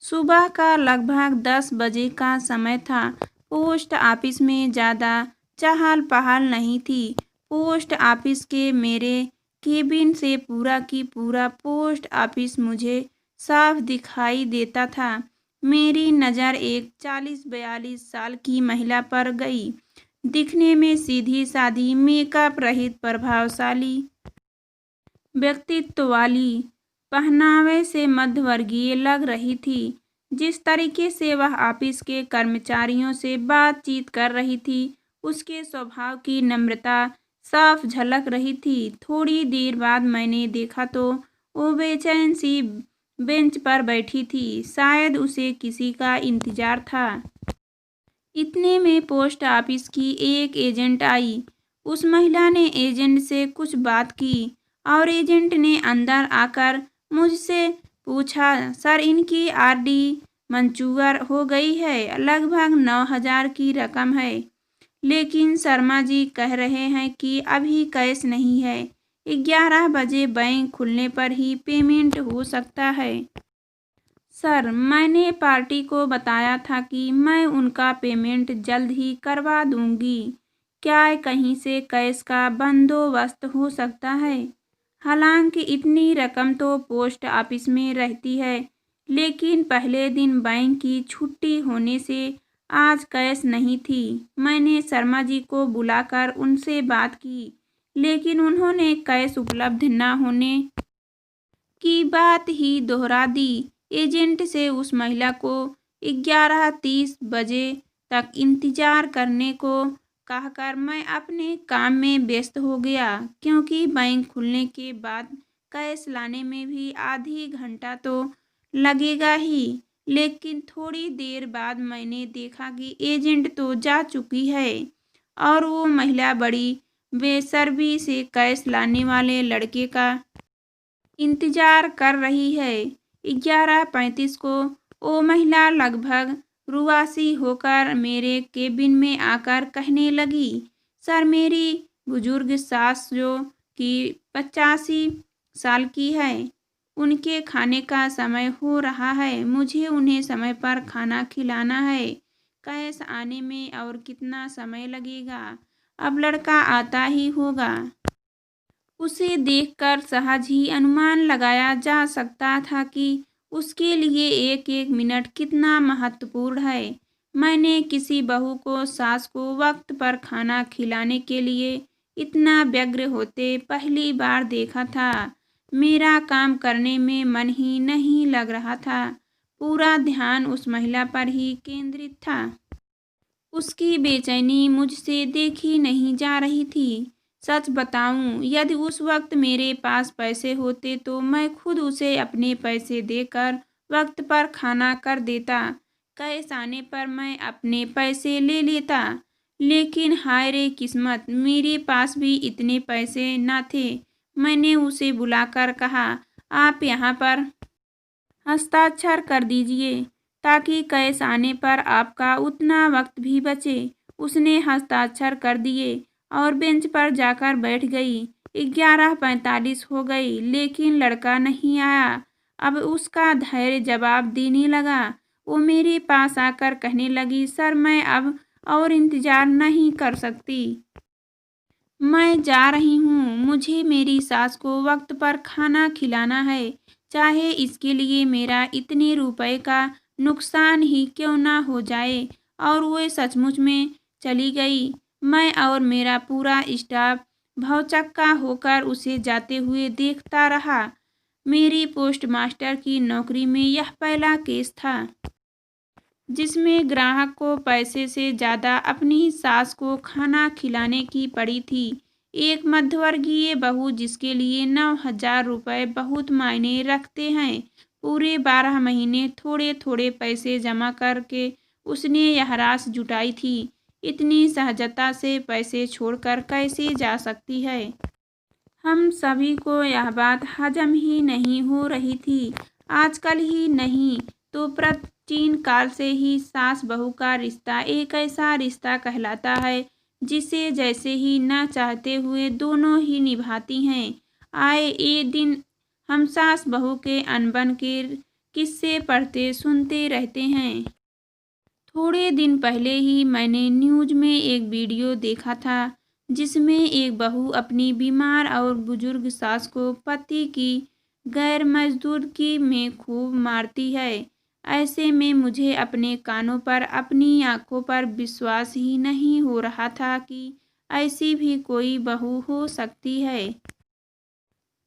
सुबह का लगभग 10 बजे का समय था। पोस्ट ऑफिस में ज़्यादा चहल-पहल नहीं थी। पोस्ट ऑफिस के मेरे केबिन से पूरा की पूरा पोस्ट ऑफिस मुझे साफ दिखाई देता था। मेरी नज़र एक 40-42 साल की महिला पर गई। दिखने में सीधी-सादी, मेकअप रहित, प्रभावशाली व्यक्तित्व वाली, पहनावे से मध्यवर्गीय लग रही थी। जिस तरीके से वह ऑफिस के कर्मचारियों से बातचीत कर रही थी, उसके स्वभाव की नम्रता साफ झलक रही थी। थोड़ी देर बाद मैंने देखा तो वो बेचैन सी बेंच पर बैठी थी। शायद उसे किसी का इंतजार था। इतने में पोस्ट ऑफिस की एक एजेंट आई। उस महिला ने एजेंट से कुछ बात की और एजेंट ने अंदर आकर मुझसे पूछा, सर इनकी आरडी मंजूर हो गई है। लगभग 9,000 की रकम है, लेकिन शर्मा जी कह रहे हैं कि अभी कैश नहीं है। 11 बजे बैंक खुलने पर ही पेमेंट हो सकता है। सर, मैंने पार्टी को बताया था कि मैं उनका पेमेंट जल्द ही करवा दूंगी। क्या कहीं से कैश का बंदोबस्त हो सकता है? हालांकि इतनी रकम तो पोस्ट ऑफिस में रहती है, लेकिन पहले दिन बैंक की छुट्टी होने से आज कैश नहीं थी। मैंने शर्मा जी को बुलाकर उनसे बात की, लेकिन उन्होंने कैश उपलब्ध न होने की बात ही दोहरा दी। एजेंट से उस महिला को 11:30 बजे तक इंतजार करने को कहकर मैं अपने काम में व्यस्त हो गया, क्योंकि बैंक खुलने के बाद कैश लाने में भी आधी घंटा तो लगेगा ही। लेकिन थोड़ी देर बाद मैंने देखा कि एजेंट तो जा चुकी है और वो महिला बड़ी बेसब्री से कैश लाने वाले लड़के का इंतजार कर रही है। 11:35 को वो महिला लगभग रुआसी होकर मेरे केबिन में आकर कहने लगी, सर मेरी बुजुर्ग सास जो कि 85 साल की है, उनके खाने का समय हो रहा है। मुझे उन्हें समय पर खाना खिलाना है। कैश आने में और कितना समय लगेगा? अब लड़का आता ही होगा। उसे देखकर सहज ही अनुमान लगाया जा सकता था कि उसके लिए एक एक मिनट कितना महत्वपूर्ण है। मैंने किसी बहू को सास को वक्त पर खाना खिलाने के लिए इतना व्यग्र होते पहली बार देखा था। मेरा काम करने में मन ही नहीं लग रहा था। पूरा ध्यान उस महिला पर ही केंद्रित था। उसकी बेचैनी मुझसे देखी नहीं जा रही थी। सच बताऊं, यदि उस वक्त मेरे पास पैसे होते तो मैं खुद उसे अपने पैसे देकर वक्त पर खाना कर देता। कैश आने पर मैं अपने पैसे ले लेता। लेकिन हाय रे किस्मत, मेरे पास भी इतने पैसे न थे। मैंने उसे बुलाकर कहा, आप यहाँ पर हस्ताक्षर कर दीजिए ताकि कैश आने पर आपका उतना वक्त भी बचे। उसने हस्ताक्षर कर दिए और बेंच पर जाकर बैठ गई। 11:45 हो गई, लेकिन लड़का नहीं आया। अब उसका धैर्य जवाब देने लगा। वो मेरे पास आकर कहने लगी, सर मैं अब और इंतजार नहीं कर सकती। मैं जा रही हूँ। मुझे मेरी सास को वक्त पर खाना खिलाना है, चाहे इसके लिए मेरा इतने रुपए का नुकसान ही क्यों ना हो जाए। और वो सचमुच में चली गई। मैं और मेरा पूरा स्टाफ भौचक्का होकर उसे जाते हुए देखता रहा। मेरी पोस्टमास्टर की नौकरी में यह पहला केस था जिसमें ग्राहक को पैसे से ज़्यादा अपनी सास को खाना खिलाने की पड़ी थी। एक मध्यवर्गीय बहू जिसके लिए 9,000 रुपये बहुत मायने रखते हैं। पूरे 12 महीने थोड़े थोड़े पैसे जमा करके उसने यह राशि जुटाई थी। इतनी सहजता से पैसे छोड़कर कैसे जा सकती है? हम सभी को यह बात हजम ही नहीं हो रही थी। आजकल ही नहीं तो प्राचीन काल से ही सास बहू का रिश्ता एक ऐसा रिश्ता कहलाता है जिसे जैसे ही न चाहते हुए दोनों ही निभाती हैं। आए ये दिन हम सास बहू के अनबन के किस्से पढ़ते सुनते रहते हैं। थोड़े दिन पहले ही मैंने न्यूज़ में एक वीडियो देखा था जिसमें एक बहू अपनी बीमार और बुजुर्ग सास को पति की गैर मजदूरी में खूब मारती है। ऐसे में मुझे अपने कानों पर अपनी आंखों पर विश्वास ही नहीं हो रहा था कि ऐसी भी कोई बहू हो सकती है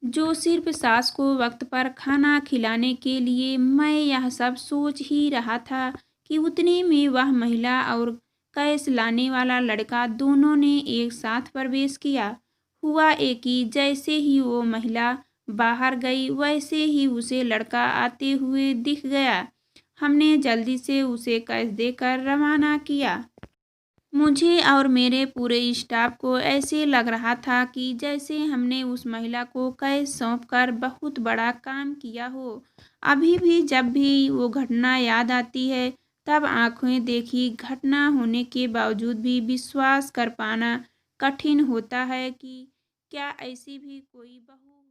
जो सिर्फ सास को वक्त पर खाना खिलाने के लिए। मैं यह सब सोच ही रहा था कि उतने में वह महिला और कैश लाने वाला लड़का दोनों ने एक साथ प्रवेश किया। हुआ एक कि जैसे ही वो महिला बाहर गई वैसे ही उसे लड़का आते हुए दिख गया। हमने जल्दी से उसे कैश देकर रवाना किया। मुझे और मेरे पूरे स्टाफ को ऐसे लग रहा था कि जैसे हमने उस महिला को कैश सौंपकर बहुत बड़ा काम किया हो। अभी भी जब भी वो घटना याद आती है तब आंखें देखी घटना होने के बावजूद भी विश्वास कर पाना कठिन होता है कि क्या ऐसी भी कोई बहू